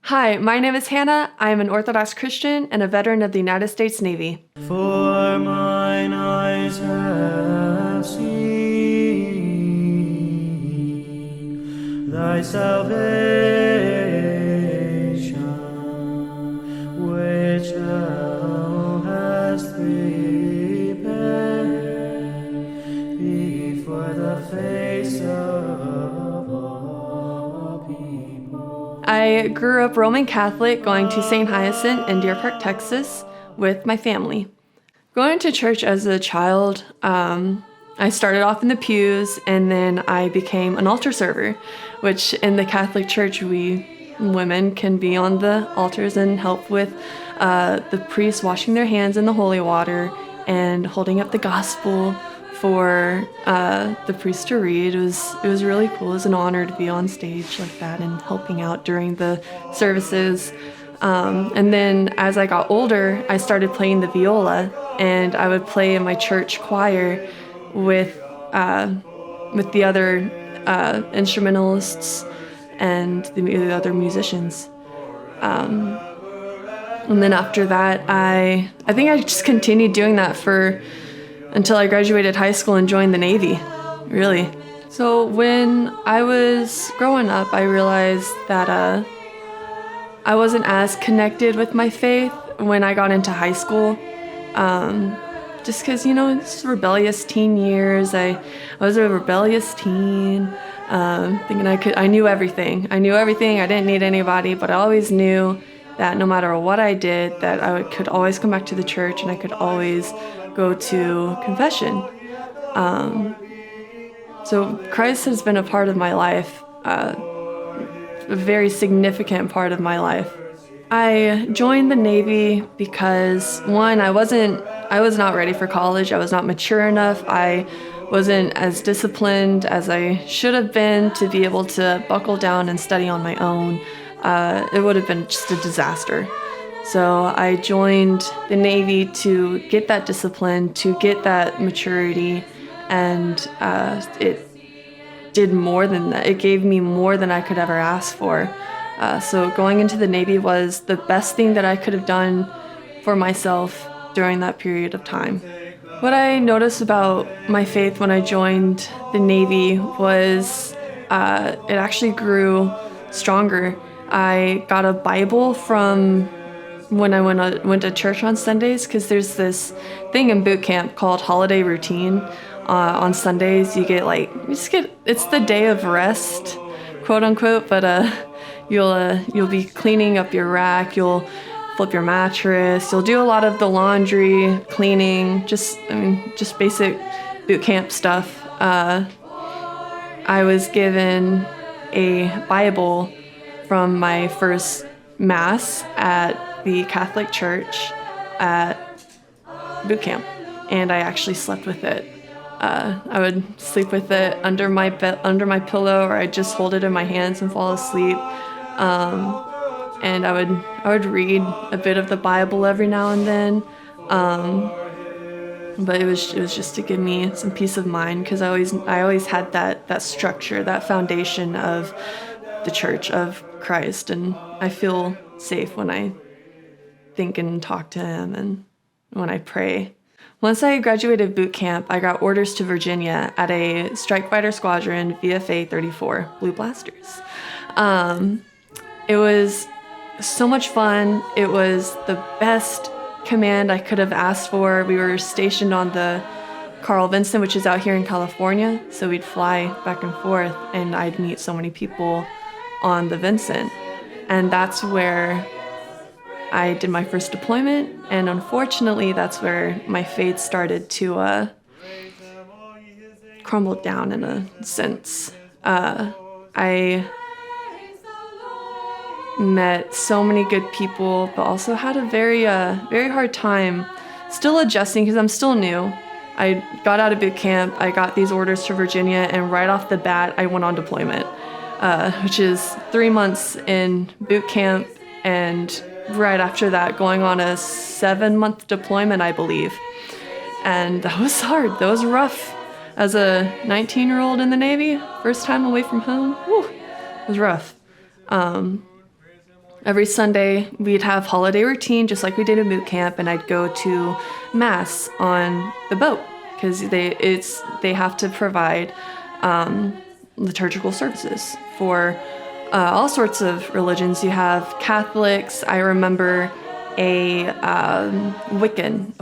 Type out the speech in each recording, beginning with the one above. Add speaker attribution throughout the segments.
Speaker 1: Hi, my name is Hannah. I am an Orthodox Christian and a veteran of the United States Navy.
Speaker 2: For mine eyes have seen thy salvation, which thou hast prepared before the face of all people.
Speaker 1: I grew up Roman Catholic, going to St. Hyacinth in Deer Park, Texas, with my family. Going to church as a child, I started off in the pews, and then I became an altar server, which in the Catholic Church, we women can be on the altars and help with the priests washing their hands in the holy water and holding up the gospel for the priest to read. It was really cool. It was an honor to be on stage like that and helping out during the services. And then as I got older, I started playing the viola, and I would play in my church choir with the other instrumentalists and the other musicians. And then after that, I think I just continued doing that until I graduated high school and joined the Navy, really. So when I was growing up, I realized that I wasn't as connected with my faith when I got into high school. Just because, it's rebellious teen years. I was a rebellious teen, thinking I knew everything. I didn't need anybody, but I always knew that no matter what I did, that I could always come back to the church and I could always go to confession. So Christ has been a part of my life, a very significant part of my life. I joined the Navy because, one, I was not ready for college. I was not mature enough. I wasn't as disciplined as I should have been to be able to buckle down and study on my own. It would have been just a disaster. So I joined the Navy to get that discipline, to get that maturity, and it did more than that. It gave me more than I could ever ask for. So going into the Navy was the best thing that I could have done for myself during that period of time. What I noticed about my faith when I joined the Navy was it actually grew stronger. I got a Bible from when I went to church on Sundays, because there's this thing in boot camp called holiday routine. On Sundays, it's the day of rest, quote unquote, but you'll be cleaning up your rack, you'll flip your mattress, you'll do a lot of the laundry, cleaning, just basic boot camp stuff. I was given a Bible from my first Mass at the Catholic Church at boot camp, and I actually slept with it. I would sleep with it under my pillow, or I'd just hold it in my hands and fall asleep. And I would read a bit of the Bible every now and then. But it was just to give me some peace of mind, because I always had that structure, that foundation of the Church of Christ, and I feel safe when I think and talk to Him and when I pray. Once I graduated boot camp, I got orders to Virginia at a strike fighter squadron, VFA 34, Blue Blasters. It was so much fun. It was the best command I could have asked for. We were stationed on the Carl Vinson, which is out here in California, so we'd fly back and forth, and I'd meet so many people on the Vincent. And that's where I did my first deployment, and unfortunately, that's where my faith started to crumble down in a sense. I met so many good people, but also had a very hard time still adjusting, because I'm still new. I got out of boot camp, I got these orders to Virginia, and right off the bat, I went on deployment, which is 3 months in boot camp, and right after that, going on a 7-month deployment, I believe. And that was hard. That was rough. As a 19-year-old in the Navy, first time away from home, it was rough. every Sunday we'd have holiday routine, just like we did in boot camp, and I'd go to mass on the boat because they have to provide liturgical services for all sorts of religions. You have Catholics. I remember a Wiccan.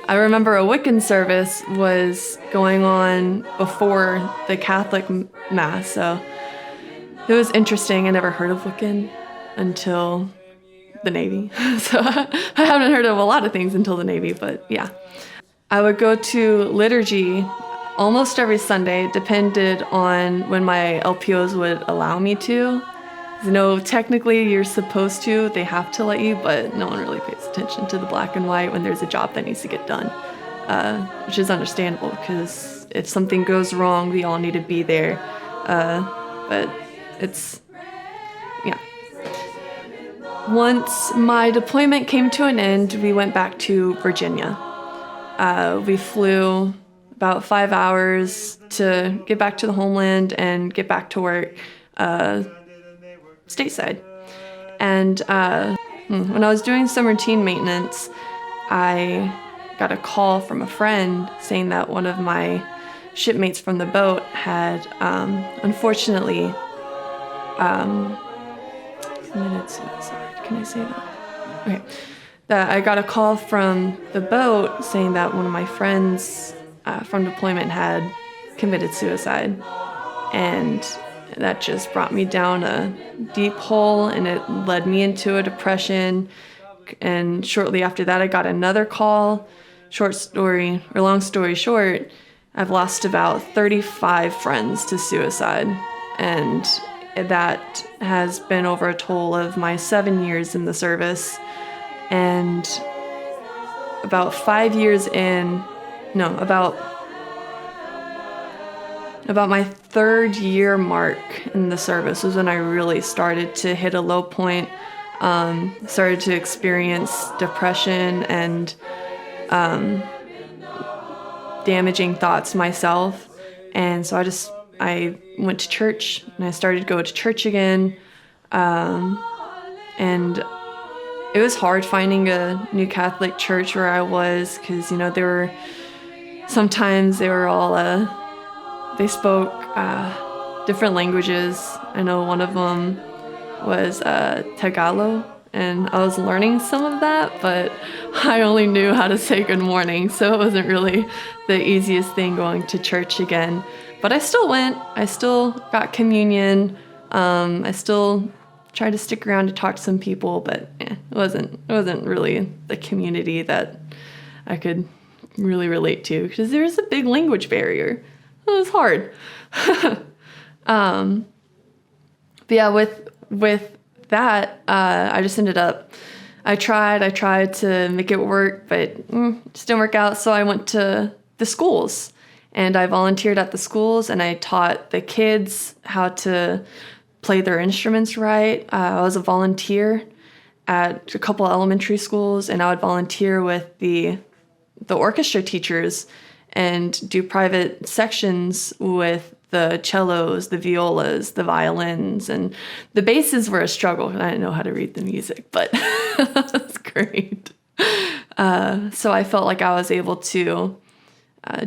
Speaker 1: I remember a Wiccan service was going on before the Catholic mass, so it was interesting. I never heard of Wiccan until the Navy, so I haven't heard of a lot of things until the Navy, but yeah. I would go to liturgy almost every Sunday. It depended on when my LPOs would allow me to. You know, technically you're supposed to, they have to let you, but no one really pays attention to the black and white when there's a job that needs to get done, which is understandable because if something goes wrong, we all need to be there. But it's, yeah. Once my deployment came to an end, we went back to Virginia. We flew about 5 hours to get back to the homeland and get back to work stateside. And when I was doing some routine maintenance, I got a call from a friend saying that one of my shipmates from the boat had unfortunately committed suicide. Can I say that? Okay. That I got a call from the boat saying that one of my friends from deployment had committed suicide. And that just brought me down a deep hole, and it led me into a depression. And shortly after that, I got another call. Long story short, I've lost about 35 friends to suicide. And that has been over a total of my 7 years in the service. And about 5 years in, about my 3rd year mark in the service was when I really started to hit a low point, started to experience depression and damaging thoughts myself. And so I went to church, and I started to go to church again. And it was hard finding a new Catholic church where I was, because, sometimes they were all, they spoke different languages. I know one of them was Tagalog, and I was learning some of that, but I only knew how to say good morning, so it wasn't really the easiest thing going to church again. But I still went. I still got communion. I still tried to stick around to talk to some people, but it wasn't really the community that I could really relate to, because there was a big language barrier. It was hard. But yeah, with that, I just ended up, I tried to make it work, but it just didn't work out. So I went to the schools, and I volunteered at the schools, and I taught the kids how to play their instruments right. I was a volunteer at a couple elementary schools, and I would volunteer with the orchestra teachers and do private sections with the cellos, the violas, the violins, and the basses were a struggle. I didn't know how to read the music, but that's great. So I felt like I was able to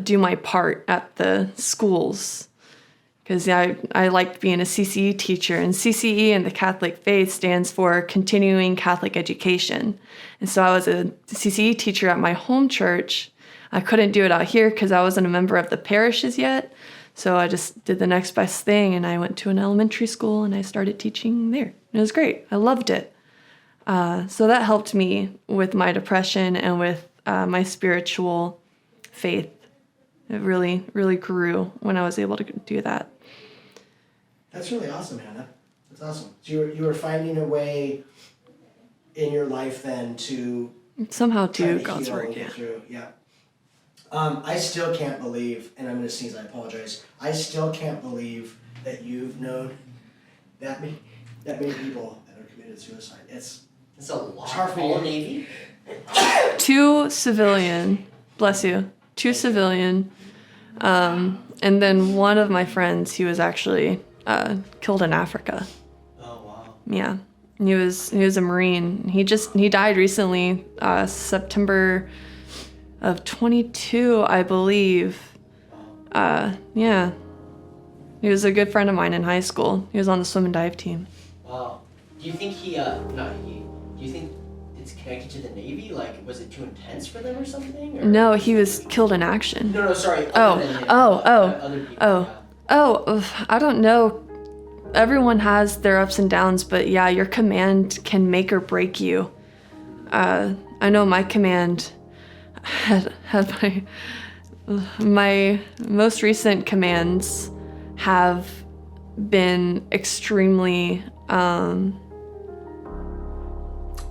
Speaker 1: do my part at the schools, because I liked being a CCE teacher, and CCE in the Catholic faith stands for Continuing Catholic Education. And so I was a CCE teacher at my home church. I couldn't do it out here because I wasn't a member of the parishes yet. So I just did the next best thing, and I went to an elementary school, and I started teaching there. It was great. I loved it. So that helped me with my depression and with my spiritual faith. It really, really grew when I was able to do that.
Speaker 3: That's really awesome, Hannah. That's awesome. So you were finding a way in your life then to
Speaker 1: somehow do God's work, yeah.
Speaker 3: Yeah. I still can't believe, and I'm going to sneeze, I apologize. I still can't believe that you've known that many people that have committed suicide. It's
Speaker 4: a lot.
Speaker 3: It's hard for
Speaker 4: All
Speaker 3: you.
Speaker 4: Navy?
Speaker 1: 2 civilian, bless you, 2 civilian, and then one of my friends, he was actually killed in Africa.
Speaker 3: Oh wow.
Speaker 1: Yeah, he was a Marine. He died recently, September of 22, I believe. Yeah, he was a good friend of mine in high school. He was on the swim and dive team.
Speaker 3: Wow. Do you think do you think it's connected to the Navy? Like, was it too intense for them or something? Or?
Speaker 1: No, he was killed in action.
Speaker 3: No, sorry.
Speaker 1: Oh,
Speaker 3: Other people,
Speaker 1: I don't know. Everyone has their ups and downs, but yeah, your command can make or break you. I know my command had my most recent commands have been extremely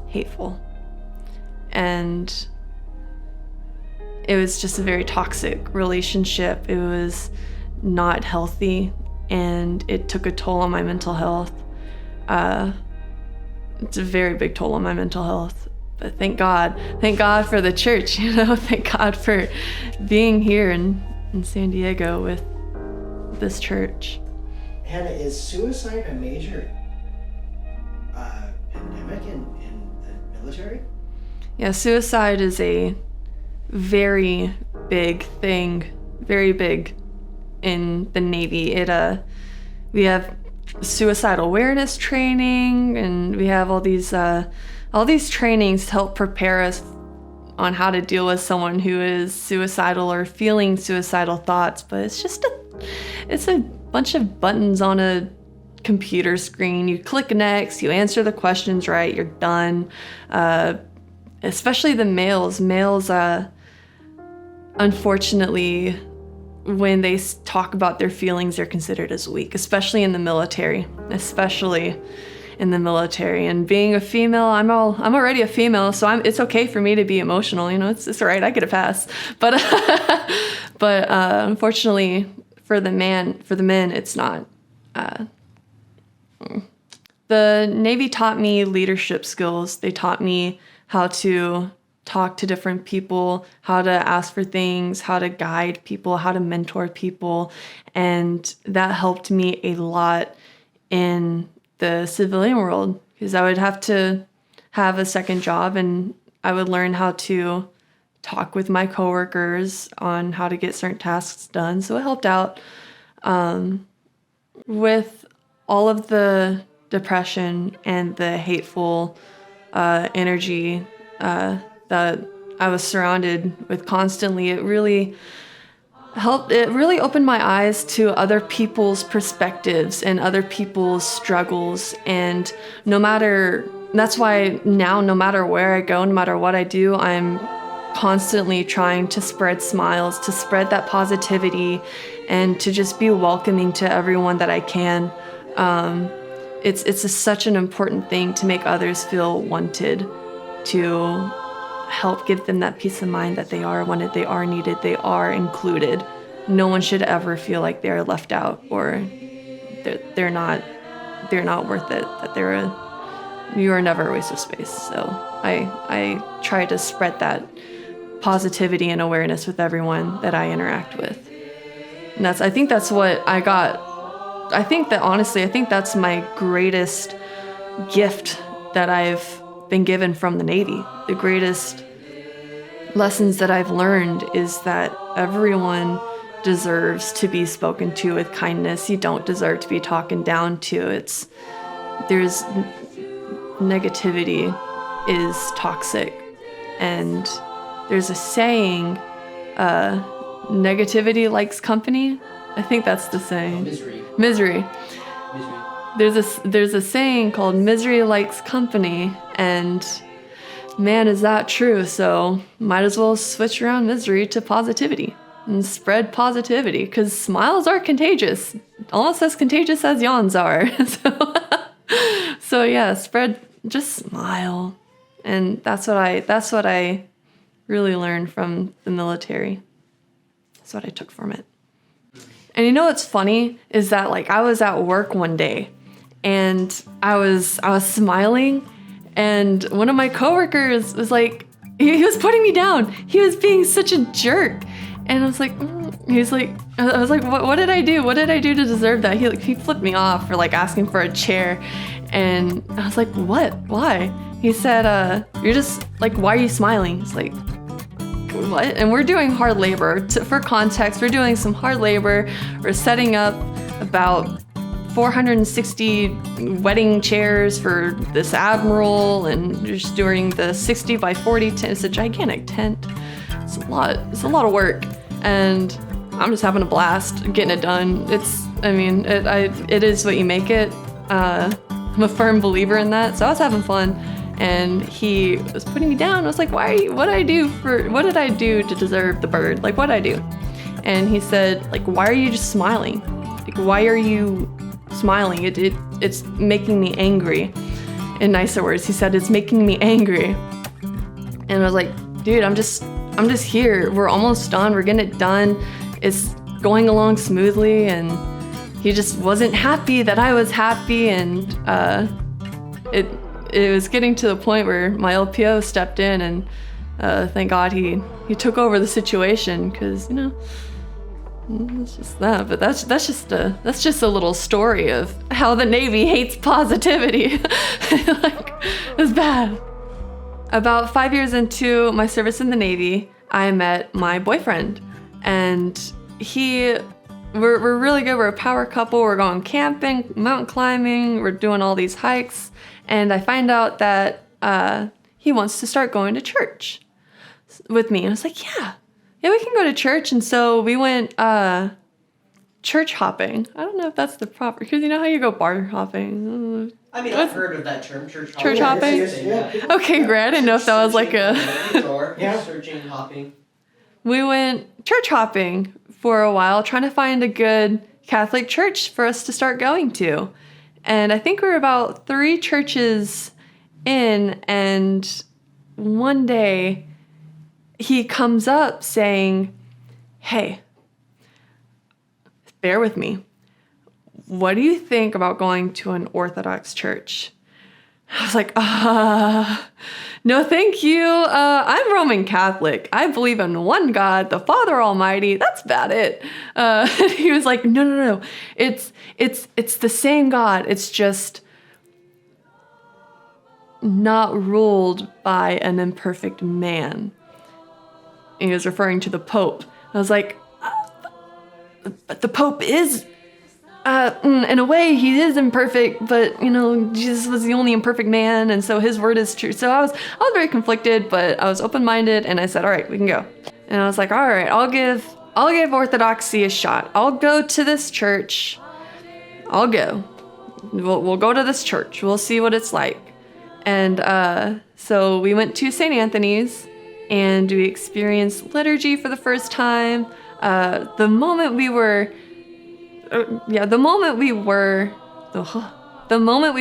Speaker 1: hateful, and it was just a very toxic relationship. It was not healthy, and it took a toll on my mental health. It's a very big toll on my mental health. But thank God for the church, thank God for being here in San Diego with this church.
Speaker 3: Hannah, is suicide a major pandemic in the military?
Speaker 1: Yeah, suicide is a very big thing, very big in the Navy. We have suicide awareness training, and we have all these trainings to help prepare us on how to deal with someone who is suicidal or feeling suicidal thoughts. But it's a bunch of buttons on a computer screen. You click next, you answer the questions right, you're done. Especially the males. Males, unfortunately, when they talk about their feelings, they're considered as weak, especially in the military. And being a female, I'm already a female, so it's okay for me to be emotional. It's all right. I get a pass. But unfortunately, for the men, it's not. The Navy taught me leadership skills. They taught me how to talk to different people, how to ask for things, how to guide people, how to mentor people. And that helped me a lot in the civilian world, because I would have to have a second job, and I would learn how to talk with my coworkers on how to get certain tasks done. So it helped out. With all of the depression and the hateful energy that I was surrounded with constantly, it really helped. It really opened my eyes to other people's perspectives and other people's struggles. And that's why now, no matter where I go, no matter what I do, I'm constantly trying to spread smiles, to spread that positivity, and to just be welcoming to everyone that I can. It's such an important thing to make others feel wanted, to help give them that peace of mind that they are wanted, they are needed, they are included. No one should ever feel like they're left out, or they're not worth it, that you are never a waste of space. So I try to spread that positivity and awareness with everyone that I interact with. And I think that's what I got. I think that's my greatest gift that I've been given from the Navy. The greatest lessons that I've learned is that everyone deserves to be spoken to with kindness. You don't deserve to be talked down to. There's negativity is toxic, and there's a saying, negativity likes company. I think that's the saying. Misery. There's a saying called misery likes company, and man, is that true. So might as well switch around misery to positivity and spread positivity, because smiles are contagious, almost as contagious as yawns are. So yeah, just smile. And that's what I really learned from the military. That's what I took from it. And what's funny is that, like, I was at work one day and I was smiling, and one of my coworkers was like, he was putting me down. He was being such a jerk. And I was like, he's like, I was like, what did I do? What did I do to deserve that? He flipped me off for like asking for a chair. And I was like, what? Why? He said, you're just like, why are you smiling? It's like, what? And we're doing hard labor. For context, we're doing some hard labor. We're setting up about 460 wedding chairs for this admiral, and just doing the 60 by 40 tent. It's a gigantic tent. It's a lot of work, and I'm just having a blast getting it done. It is what you make it. I'm a firm believer in that, so I was having fun, and he was putting me down. I was like, what did I do to deserve the bird? Like, what did I do? And he said, like, why are you just smiling? Like, why are you smiling? It's making me angry. In nicer words, he said, it's making me angry. And I was like, dude, I'm just here. We're almost done. We're getting it done. It's going along smoothly. And he just wasn't happy that I was happy. And it was getting to the point where my LPO stepped in, and thank God he took over the situation, because, it's just that. But that's just a little story of how the Navy hates positivity. Like, it's bad. About 5 years into my service in the Navy, I met my boyfriend, and we're really good. We're a power couple. We're going camping, mountain climbing. We're doing all these hikes, and I find out that he wants to start going to church with me. And I was like, yeah, we can go to church. And so we went church hopping. I don't know if that's the proper, because you know how you go bar hopping.
Speaker 3: I've heard of that term, church hopping.
Speaker 1: Church hopping?
Speaker 3: Yeah.
Speaker 1: Okay, great. I didn't know if that was like a...
Speaker 3: Searching, hopping.
Speaker 1: We went church hopping for a while, trying to find a good Catholic church for us to start going to. And I think we were about 3 churches in, and one day he comes up saying, hey, bear with me. What do you think about going to an Orthodox church? I was like, no, thank you. I'm Roman Catholic. I believe in one God, the Father Almighty. That's about it. He was like, no. It's the same God. It's just not ruled by an imperfect man. And he was referring to the Pope. I was like, but the Pope is... in a way, he is imperfect, but, Jesus was the only imperfect man, and so his word is true. So I was very conflicted, but I was open-minded, and I said, all right, we can go. And I was like, all right, I'll give Orthodoxy a shot. I'll go to this church. I'll go. We'll go to this church. We'll see what it's like. And so we went to St. Anthony's, and we experienced liturgy for the first time. The moment we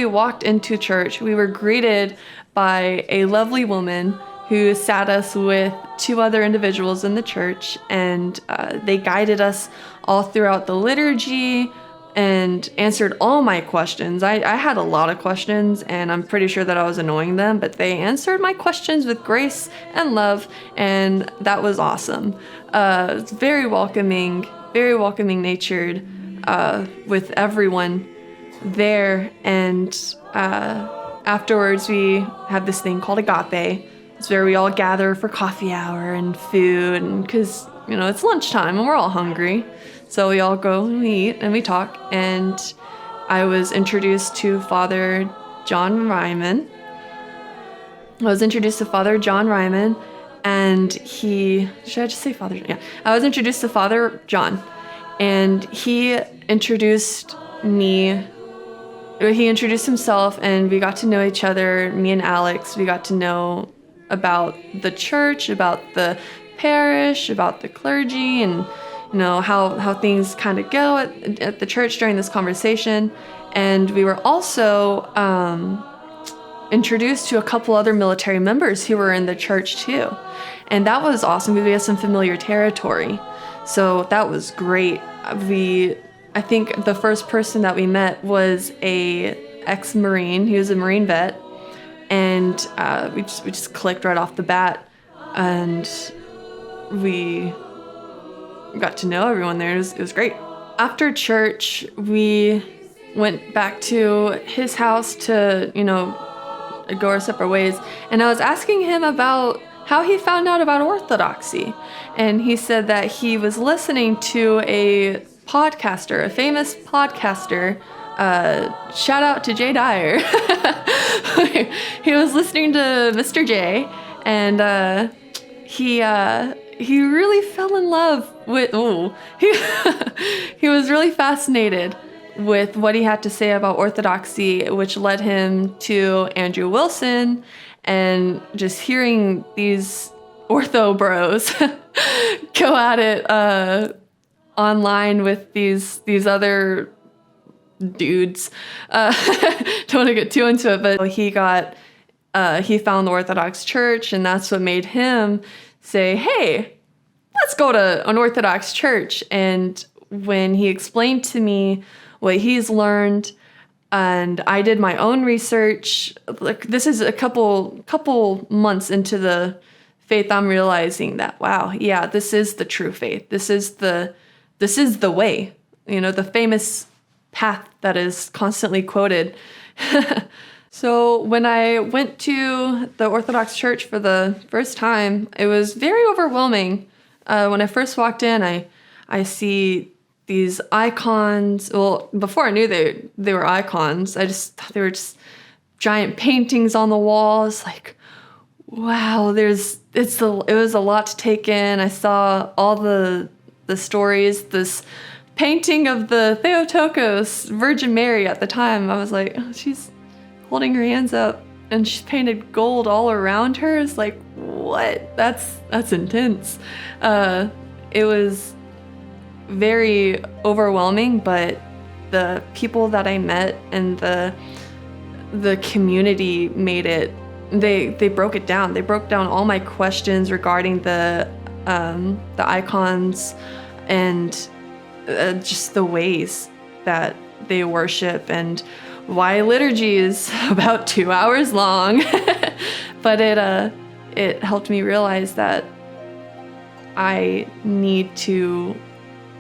Speaker 1: walked into church, we were greeted by a lovely woman who sat us with 2 other individuals in the church, and they guided us all throughout the liturgy and answered all my questions. I had a lot of questions, and I'm pretty sure that I was annoying them, but they answered my questions with grace and love, and that was awesome. It's very welcoming natured. With everyone there, and afterwards we have this thing called agape. It's where we all gather for coffee hour and food, and because it's lunchtime and we're all hungry, so we all go and we eat and we talk. And I was introduced to Father John Ryman. And should I just say Father? Yeah, I was introduced to Father John. And he introduced me. He introduced himself, and we got to know each other. Me and Alex, we got to know about the church, about the parish, about the clergy, and how things kind of go at the church during this conversation. And we were also introduced to a couple other military members who were in the church too, and that was awesome because we had some familiar territory. So that was great. I think the first person that we met was a ex-Marine. He was a Marine vet, and we just clicked right off the bat, and we got to know everyone there. It was great. After church, we went back to his house to, go our separate ways. And I was asking him about how he found out about Orthodoxy. And he said that he was listening to a podcaster, a famous podcaster. Shout out to Jay Dyer. He was listening to Mr. J, and he really fell in love with. He was really fascinated with what he had to say about Orthodoxy, which led him to Andrew Wilson, and just hearing these ortho bros go at it online with these other dudes. Don't want to get too into it, but he found the Orthodox Church, and that's what made him say, hey, let's go to an Orthodox church. And when he explained to me what he's learned, and I did my own research, like this is a couple months into the faith, I'm realizing that, wow, yeah, this is the true faith. This is the way, the famous path that is constantly quoted. So when I went to the Orthodox Church for the first time, it was very overwhelming. When I first walked in, I see these icons. Well, before I knew they were icons, I just thought they were just giant paintings on the walls. Like, wow, it was a lot to take in. I saw all the stories. This painting of the Theotokos, Virgin Mary at the time, I was like, oh, she's holding her hands up and she's painted gold all around her. It's like, what? That's intense. It was very overwhelming, but the people that I met and the community made it, they broke it down. They broke down all my questions regarding the icons and just the ways that they worship and why liturgy is about 2 hours long. But it helped me realize that I need to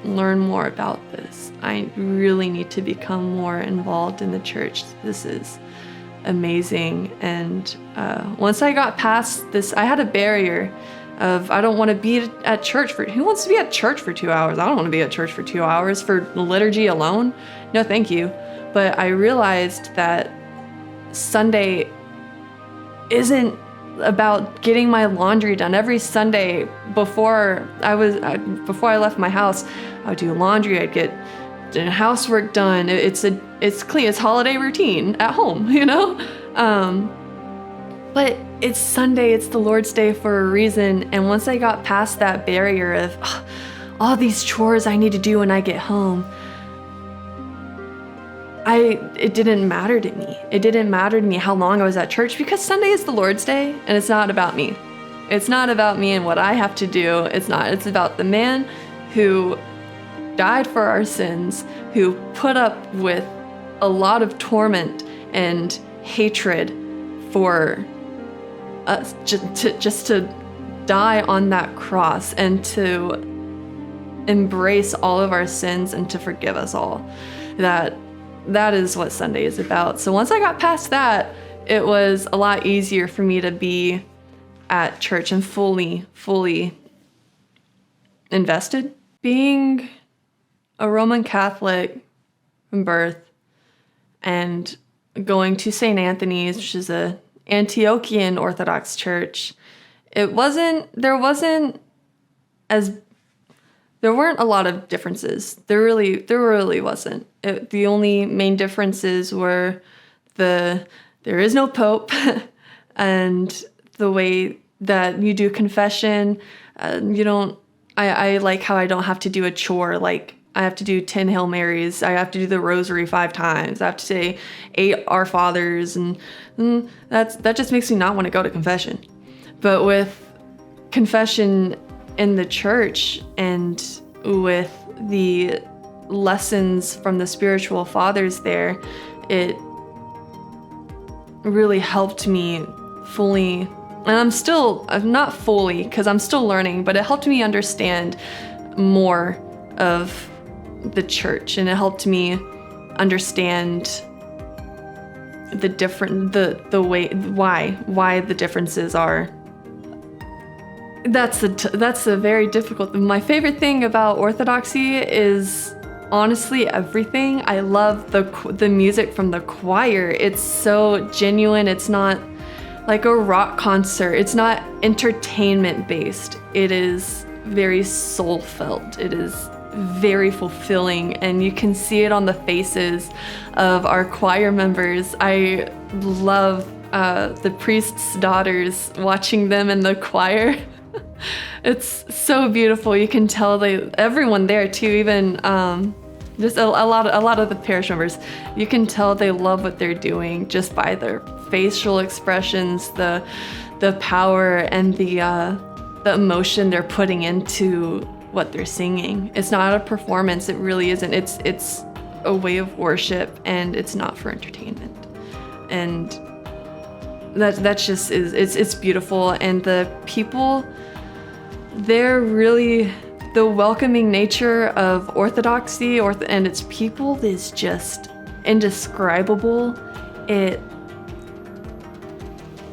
Speaker 1: learn more about this. I really need to become more involved in the church. This is amazing. And once I got past this, I had a barrier of, I don't want to be at church who wants to be at church for 2 hours? I don't want to be at church for 2 hours for liturgy alone. No, thank you. But I realized that Sunday isn't about getting my laundry done. Every Sunday before I left my house, I would do laundry. I'd get housework done. It's clean. It's holiday routine at home, But it's Sunday. It's the Lord's Day for a reason. And once I got past that barrier of all these chores I need to do when I get home, it didn't matter to me. It didn't matter to me how long I was at church, because Sunday is the Lord's Day and it's not about me. It's not about me and what I have to do. It's not. It's about the man who died for our sins, who put up with a lot of torment and hatred for us, just to die on that cross and to embrace all of our sins and to forgive us all. That is what Sunday is about. So once I got past that, it was a lot easier for me to be at church and fully invested. Being a Roman Catholic from birth and going to St. Anthony's, which is a Antiochian Orthodox church, there weren't a lot of differences. There really wasn't. The only main differences were there is no pope and the way that you do confession. I like how I don't have to do a chore. Like, I have to do 10 Hail Marys. I have to do the rosary 5 times. I have to say 8 Our Fathers. And that just makes me not want to go to confession. But with confession in the church and with the lessons from the spiritual fathers there, it really helped me fully. And I'm not fully, because I'm still learning, but it helped me understand more of the church, and it helped me understand the way why the differences are. That's a very difficult. My favorite thing about Orthodoxy is honestly everything. I love the music from the choir. It's so genuine. It's not like a rock concert. It's not entertainment based. It is very soul felt. It is very fulfilling, and you can see it on the faces of our choir members. I love the priest's daughters, watching them in the choir. It's so beautiful. You can tell everyone there too, even just a lot of the parish members, you can tell they love what they're doing just by their facial expressions, the power and the emotion they're putting into what they're singing. It's not a performance. It really isn't. It's a way of worship, and it's not for entertainment. And that's just it's beautiful. And the people, they're really, the welcoming nature of Orthodoxy and its people is just indescribable.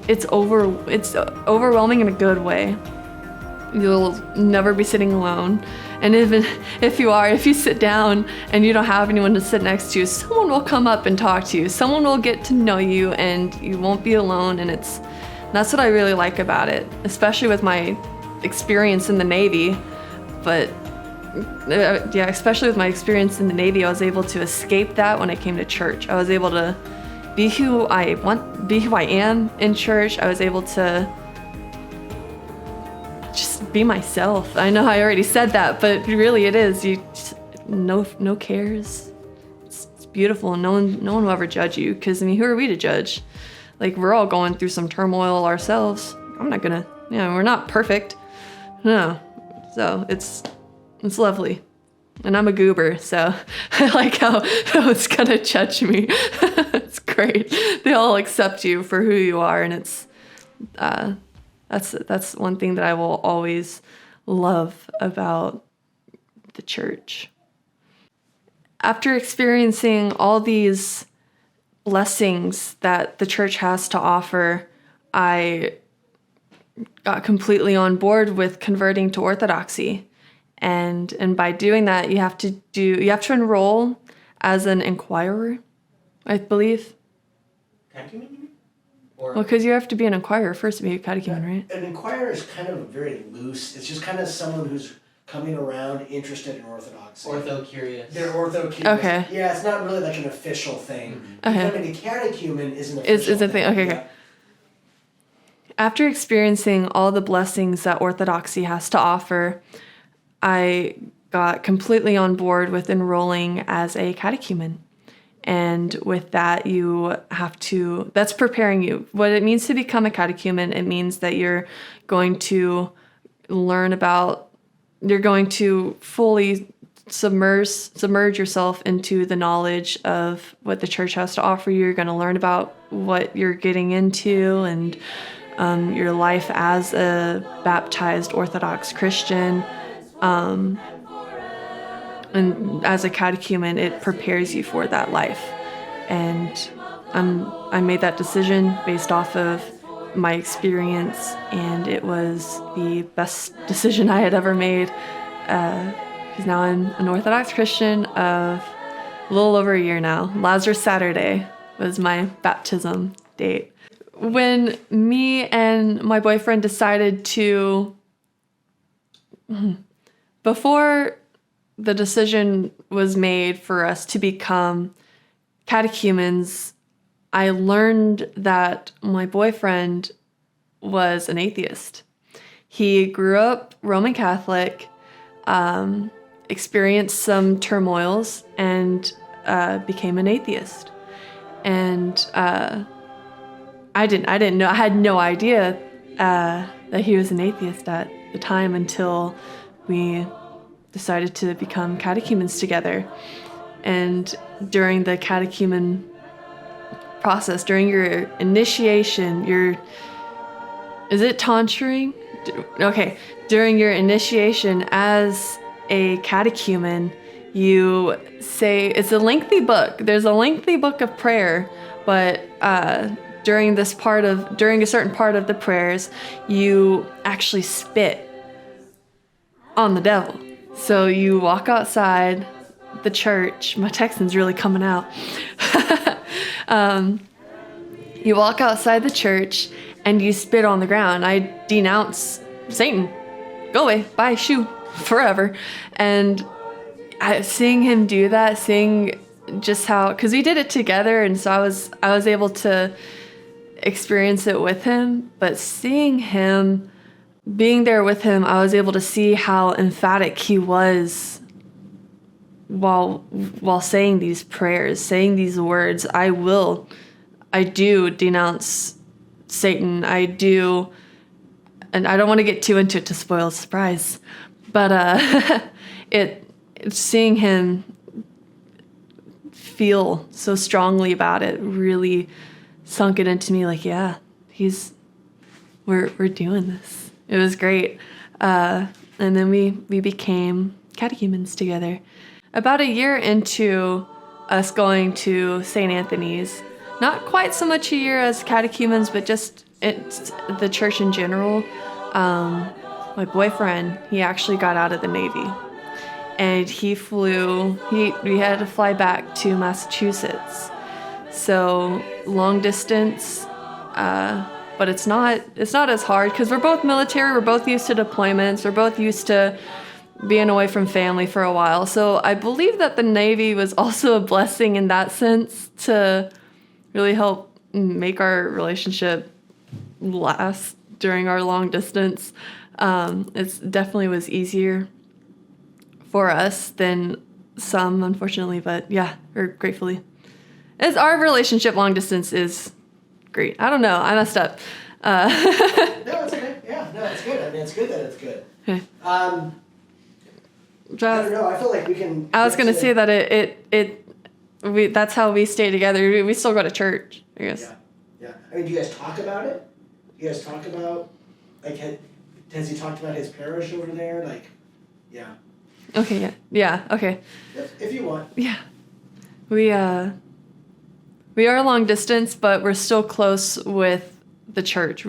Speaker 1: It's overwhelming in a good way. You'll never be sitting alone. And even if you sit down and you don't have anyone to sit next to you, someone will come up and talk to you. Someone will get to know you, and you won't be alone. And that's what I really like about it, especially with my experience in the Navy. But yeah, especially with my experience in the Navy, I was able to escape that when I came to church. I was able to be who I am in church. I was able to just be myself. I know I already said that, but really it is. No cares. It's beautiful. No one will ever judge you, because I mean, who are we to judge? Like, we're all going through some turmoil ourselves. We're not perfect. No. So it's lovely. And I'm a goober, so I like how no one's gonna judge me. It's great. They all accept you for who you are, and it's that's one thing that I will always love about the church. After experiencing all these blessings that the church has to offer, I got completely on board with converting to Orthodoxy. And by doing that, you have to enroll as an inquirer, I believe.
Speaker 3: Catechumen, you mean?
Speaker 1: Well, because you have to be an inquirer first to be a catechumen, right?
Speaker 3: An inquirer is kind of very loose. It's just kind of someone who's coming around interested in Orthodoxy.
Speaker 2: Ortho-curious.
Speaker 3: They're ortho-curious.
Speaker 1: Okay.
Speaker 3: Yeah, it's not really like an official thing.
Speaker 1: Okay.
Speaker 3: Becoming a catechumen is an official
Speaker 1: Is a thing. Okay,
Speaker 3: Yeah.
Speaker 1: okay. After experiencing all the blessings that Orthodoxy has to offer, I got completely on board with enrolling as a catechumen. And with that, that's preparing you. What it means to become a catechumen, it means that you're going to fully submerge yourself into the knowledge of what the church has to offer you. You're going to learn about what you're getting into, and your life as a baptized Orthodox Christian. And as a catechumen, it prepares you for that life. And I made that decision based off of my experience, and it was the best decision I had ever made, because now I'm an Orthodox Christian of a little over a year now. Lazarus Saturday was my baptism date. When me and my boyfriend decided before the decision was made for us to become catechumens, I learned that my boyfriend was an atheist. He grew up Roman Catholic, experienced some turmoils, and became an atheist. And I didn't know. I had no idea that he was an atheist at the time until we decided to become catechumens together. And during the catechumen process, during your initiation, is it tantring? Okay, during your initiation as a catechumen, you say, it's a lengthy book. There's a lengthy book of prayer, but during a certain part of the prayers, you actually spit on the devil. So you walk outside the church. My Texan's really coming out. You walk outside the church and you spit on the ground. I denounce Satan. Go away. Bye. Shoo. Forever. And seeing him do that, seeing just how, because we did it together, and so I was able to experience it with him, but seeing him, being there with him, I was able to see how emphatic he was while saying these prayers, saying these words. I do denounce Satan. I do, and I don't want to get too into it to spoil the surprise, but seeing him feel so strongly about it really sunk it into me, like, yeah, we're doing this. It was great. And then we became catechumens together. About a year into us going to St. Anthony's, not quite so much a year as catechumens, but just the church in general, my boyfriend, he actually got out of the Navy. And we had to fly back to Massachusetts. So long distance, but it's not as hard because we're both military, we're both used to deployments, we're both used to being away from family for a while. So I believe that the Navy was also a blessing in that sense to really help make our relationship last during our long distance. It definitely was easier for us than some, unfortunately, but yeah, or gratefully. As our relationship long distance is great. I don't know, I messed up.
Speaker 3: No, it's okay. Yeah, no, it's good. I mean, it's good that it's good.
Speaker 1: Okay.
Speaker 3: I don't know. I feel like we can.
Speaker 1: I was gonna say that that's how we stay together. We still go to church, I guess.
Speaker 3: Yeah. I mean, do you guys talk about it? Do you guys talk about, like, has he talked about his parish over there? Like, yeah.
Speaker 1: Okay. Yeah. Okay.
Speaker 3: If you want.
Speaker 1: Yeah. We are long distance, but we're still close with the church.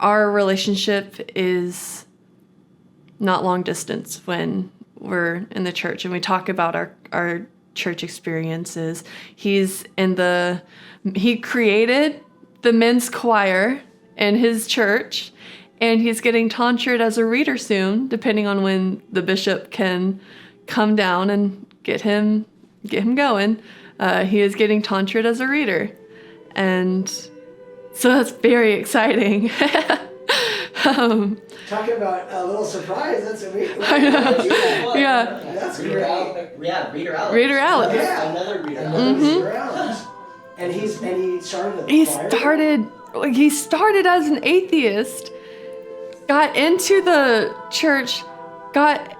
Speaker 1: Our relationship is not long distance when we're in the church and we talk about our church experiences. He created the men's choir in his church, and he's getting tonsured as a reader soon, depending on when the bishop can come down and get him going. He is getting tonsured as a reader, and so that's very exciting.
Speaker 3: Talking about a little surprise, that's amazing.
Speaker 1: I know. Yeah.
Speaker 3: That's
Speaker 2: Reader
Speaker 3: great.
Speaker 2: Alex. Yeah, Reader Alex.
Speaker 1: Reader Alex.
Speaker 3: Yeah.
Speaker 2: Another Reader Alex.
Speaker 3: Reader Alex. And he started the choir?
Speaker 1: He started as an atheist, got into the church, got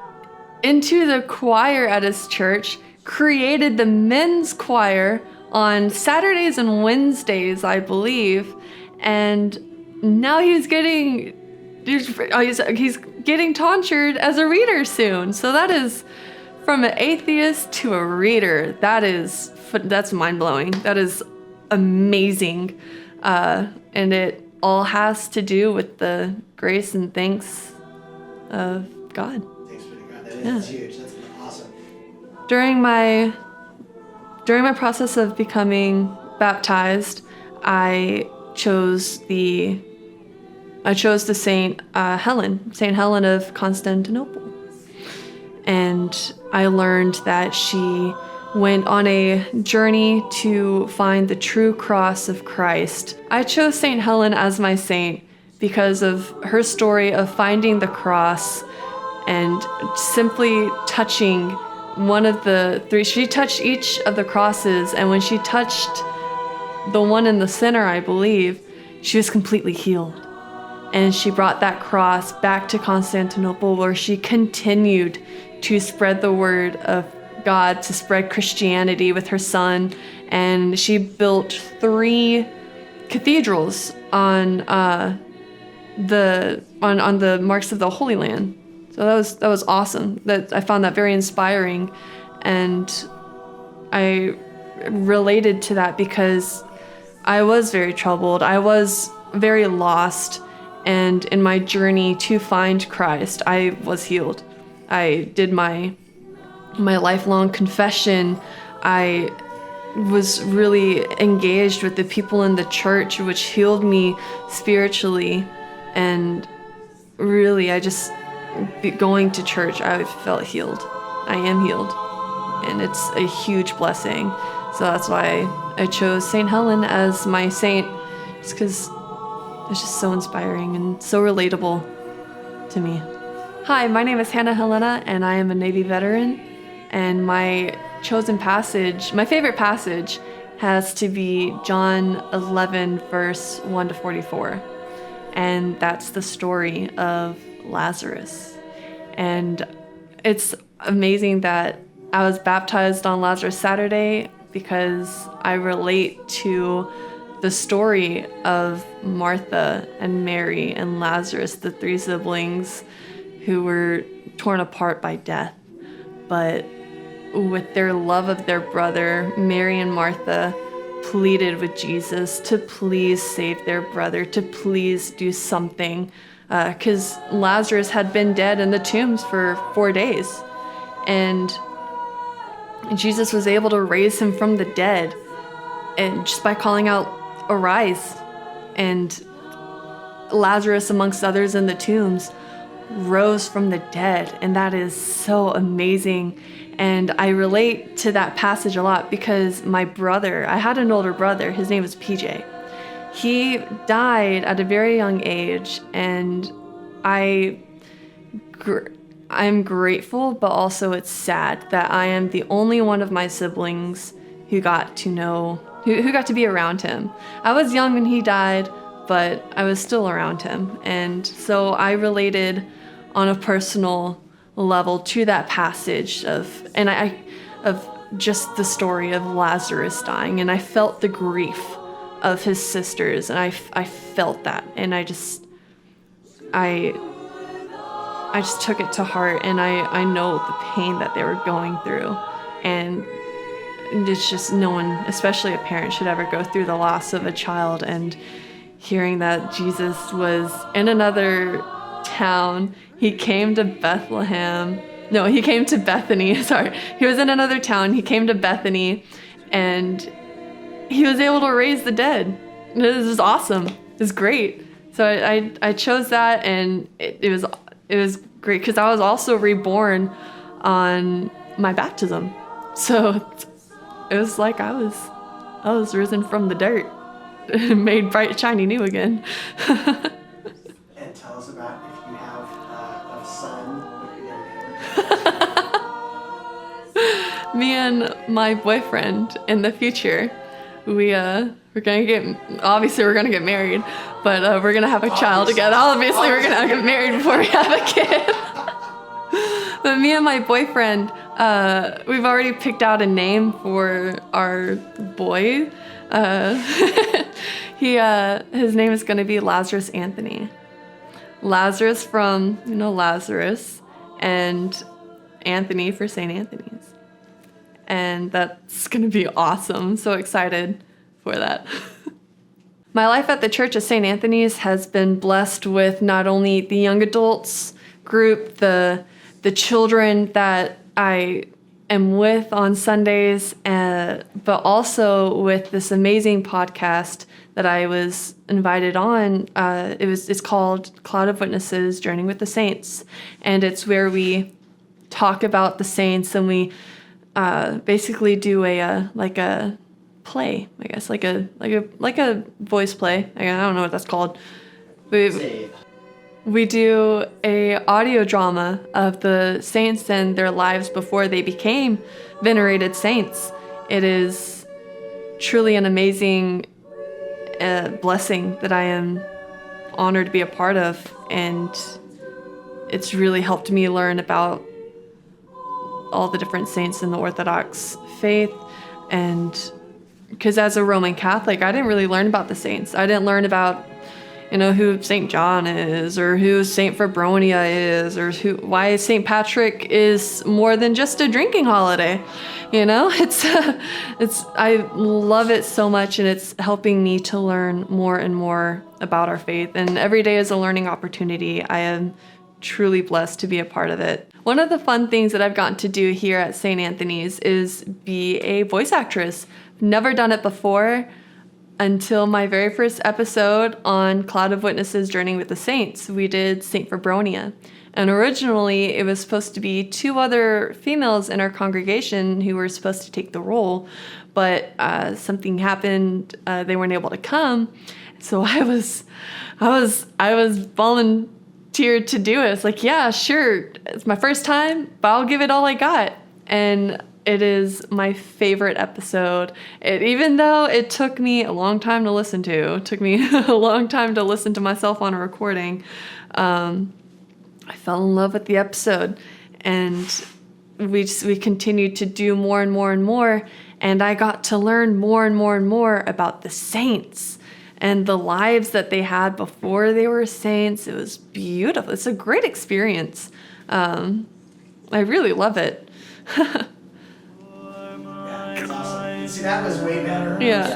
Speaker 1: into the choir at his church, created the men's choir on Saturdays and Wednesdays, I believe, and now he's getting tonsured as a reader soon. So that is from an atheist to a reader. That's mind-blowing. That is amazing. And it all has to do with the grace and thanks of God.
Speaker 3: Thanks be to God. That's huge. That's awesome.
Speaker 1: During my process of becoming baptized, I chose the Saint Helen of Constantinople. And I learned that she went on a journey to find the true cross of Christ. I chose Saint Helen as my saint because of her story of finding the cross and simply touching one of the three. She touched each of the crosses, and when she touched the one in the center, I believe, she was completely healed. And she brought that cross back to Constantinople, where she continued to spread the word of God, to spread Christianity with her son. And she built 3 cathedrals on the marks of the Holy Land. So that was awesome. That I found that very inspiring, and I related to that because I was very troubled. I was very lost, and in my journey to find Christ, I was healed. I did my lifelong confession. I was really engaged with the people in the church, which healed me spiritually, and really, going to church, I felt healed. I am healed, and it's a huge blessing. So that's why I chose St. Helen as my saint, just because it's just so inspiring and so relatable to me. Hi, my name is Hannah Helena, and I am a Navy veteran, and my chosen passage, my favorite passage, has to be John 11, verse 1 to 44. And that's the story of Lazarus. And it's amazing that I was baptized on Lazarus Saturday because I relate to the story of Martha and Mary and Lazarus, the three siblings who were torn apart by death. But with their love of their brother, Mary and Martha pleaded with Jesus to please save their brother, to please do something, because Lazarus had been dead in the tombs for 4 days, and Jesus was able to raise him from the dead, and just by calling out, "Arise," and Lazarus, amongst others in the tombs, rose from the dead, and that is so amazing. And I relate to that passage a lot because my brother, I had an older brother, his name was PJ. He died at a very young age, and I'm grateful, but also it's sad that I am the only one of my siblings who got to be around him. I was young when he died, but I was still around him. And so I related on a personal level to that passage of just the story of Lazarus dying, and I felt the grief of his sisters, and I felt that, and I just took it to heart, and I know the pain that they were going through, and it's just no one, especially a parent, should ever go through the loss of a child. And hearing that Jesus was in another town, he came to Bethlehem. No, he came to Bethany. Sorry. He was in another town. He came to Bethany, and he was able to raise the dead. This is awesome. It's great. So I chose that, and it was great because I was also reborn on my baptism. So it was like I was risen from the dirt, made bright, shiny, new again.
Speaker 3: And tell us about if you have a son, what you're going to name.
Speaker 1: Me and my boyfriend in the future, we're gonna get married, but we're gonna have a child together. Obviously, we're gonna get married before we have a kid. But me and my boyfriend, we've already picked out a name for our boy. His name is gonna be Lazarus Anthony. Lazarus from, Lazarus, and Anthony for St. Anthony's. And that's gonna be awesome. So excited for that. My life at the Church of St. Anthony's has been blessed with not only the young adults group, the children that I am with on Sundays, but also with this amazing podcast that I was invited on. It's called Cloud of Witnesses, Journeying with the Saints, and it's where we talk about the saints, and we basically do a play, I guess, like a voice play. I don't know what that's called. We do a audio drama of the saints and their lives before they became venerated saints. It is truly an amazing blessing that I am honored to be a part of, and it's really helped me learn about all the different saints in the Orthodox faith. And because as a Roman Catholic, I didn't really learn about the saints. I didn't learn about who St. John is, or who St. Febronia is, or why St. Patrick is more than just a drinking holiday. I love it so much, and it's helping me to learn more and more about our faith. And every day is a learning opportunity. I am truly blessed to be a part of it. One of the fun things that I've gotten to do here at St. Anthony's is be a voice actress. Never done it before until my very first episode on Cloud of Witnesses Journeying with the Saints. We did St. Febronia. And originally it was supposed to be 2 other females in our congregation who were supposed to take the role, but something happened. They weren't able to come. So I was volunteered to do it. It's like, yeah, sure. It's my first time, but I'll give it all I got. And it is my favorite episode. Even though it took me a long time to listen to, it took me a long time to listen to myself on a recording, I fell in love with the episode, and we continued to do more and more and more, and I got to learn more and more and more about the saints and the lives that they had before they were saints. It was beautiful. It's a great experience. I really love it.
Speaker 3: That's awesome. See, that was way better.
Speaker 1: Yeah.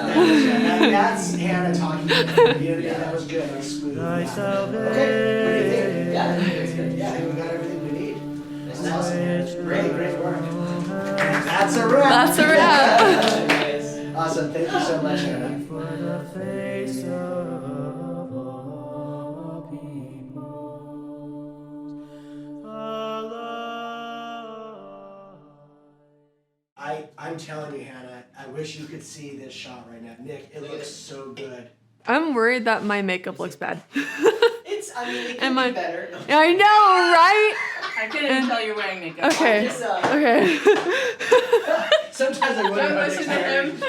Speaker 3: That's Hannah talking. That was good. That was smooth. Yeah. Okay. What do you think?
Speaker 4: Yeah, it's good.
Speaker 3: Yeah, I think we got everything we need. That's awesome. Great work. That's a wrap.
Speaker 1: That's a wrap.
Speaker 3: Awesome. Thank you so much, Hannah.
Speaker 2: For the face of all peoples,
Speaker 3: I'm telling you, Hannah, I wish you could see this shot right now. Nick, it looks so good.
Speaker 1: I'm worried that my makeup looks bad.
Speaker 4: It could be better.
Speaker 1: I know, right?
Speaker 5: I couldn't tell you're wearing makeup.
Speaker 1: Okay.
Speaker 4: Just,
Speaker 1: Okay.
Speaker 3: Sometimes I wonder
Speaker 5: Don't
Speaker 3: how
Speaker 5: listen to him. He's a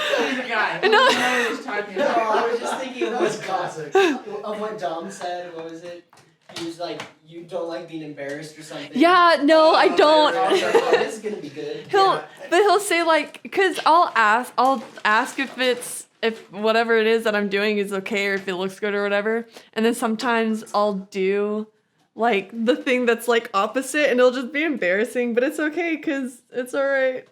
Speaker 5: guy.
Speaker 1: No.
Speaker 5: He knows what he's talking
Speaker 4: No,
Speaker 5: about.
Speaker 4: I was just thinking
Speaker 3: That was classic.
Speaker 4: of what Dom said. What was it? He was like, you don't like being embarrassed or something.
Speaker 1: Yeah, no, I
Speaker 4: I was
Speaker 1: don't.
Speaker 4: like, oh, this is gonna be good.
Speaker 1: He'll say like, cause I'll ask if whatever it is that I'm doing is okay or if it looks good or whatever, and then sometimes I'll do like the thing that's like opposite, and it'll just be embarrassing, but it's okay cause it's all right.